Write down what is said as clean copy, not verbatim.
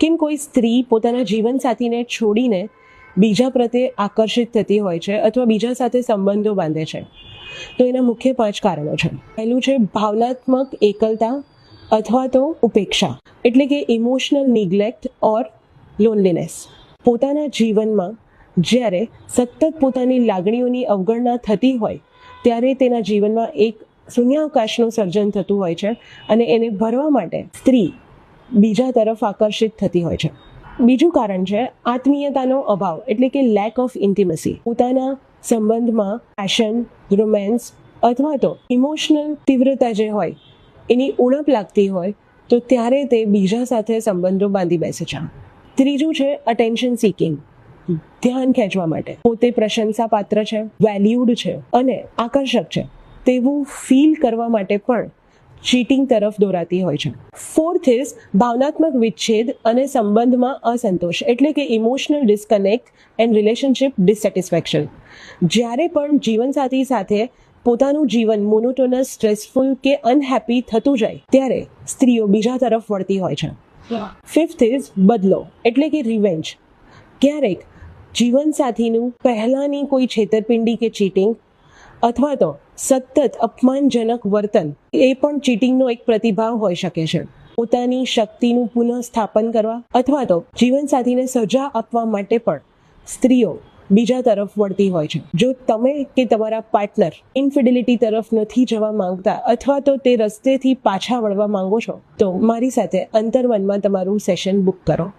કેમ કોઈ સ્ત્રી પોતાના જીવનસાથીને છોડીને બીજા પ્રત્યે આકર્ષિત થતી હોય છે અથવા બીજા સાથે સંબંધો બાંધે છે? તો એના મુખ્ય 5 કારણો છે. પહેલું છે ભાવનાત્મક એકલતા અથવા તો ઉપેક્ષા, એટલે કે ઇમોશનલ નિગ્લેક્ટ ઓર લોનલીનેસ. પોતાના જીવનમાં જ્યારે સતત પોતાની લાગણીઓની અવગણના થતી હોય ત્યારે તેના જીવનમાં એક શૂન્યાવકાશનું સર્જન થતું હોય છે અને એને ભરવા માટે સ્ત્રી બીજા તરફ આકર્ષિત થતી હોય છે. બીજું કારણ છે આત્મીયતાનો અભાવ, એટલે કે લેક ઓફ ઇન્ટિમસી. પોતાના સંબંધમાં પેશન, રોમેન્સ અથવા તો ઇમોશનલ તીવ્રતા જે હોય એની ઉણપ લાગતી હોય તો ત્યારે તે બીજા સાથે સંબંધો બાંધી બેસે છે. ત્રીજું છે અટેન્શન સિકિંગ, ધ્યાન ખેંચવા માટે. પોતે પ્રશંસા પાત્ર છે, વેલ્યુડ છે અને આકર્ષક છે તેવું ફીલ કરવા માટે પણ ચીટિંગ તરફ દોરાતી હોય છે. ફોર્થ ઇઝ ભાવનાત્મક વિચ્છેદ અને સંબંધમાં અસંતોષ, એટલે કે ઇમોશનલ ડિસ્કનેક્ટ એન્ડ રિલેશનશિપ ડિસસેટિસ્ફેક્શન. જ્યારે પણ જીવનસાથી સાથે પોતાનું જીવન મોનોટોનસ, સ્ટ્રેસફુલ કે અનહેપી થતું જાય ત્યારે સ્ત્રીઓ બીજા તરફ વળતી હોય છે. ફિફ્થ ઇઝ બદલો, એટલે કે રિવેન્જ. ક્યારેક જીવનસાથીનું પહેલાંની કોઈ છેતરપિંડી કે ચીટિંગ અથવા તો સતત અપમાનજનક વર્તન એ પણ ચીટિંગનો એક પ્રતિભાવ હોઈ શકે છે. પોતાની શક્તિનું પુનઃસ્થાપન કરવા અથવા તો જીવનસાથીને સજા આપવા માટે પણ સ્ત્રીઓ બીજા તરફ વળતી હોય છે. જો તમે કે તમારા પાર્ટનર ઇન્ફિડિલિટી તરફ નથી જવા માંગતા અથવા તો તે રસ્તેથી પાછા વળવા માંગો છો તો મારી સાથે અંતર્મનમાં તમારું સેશન બુક કરો.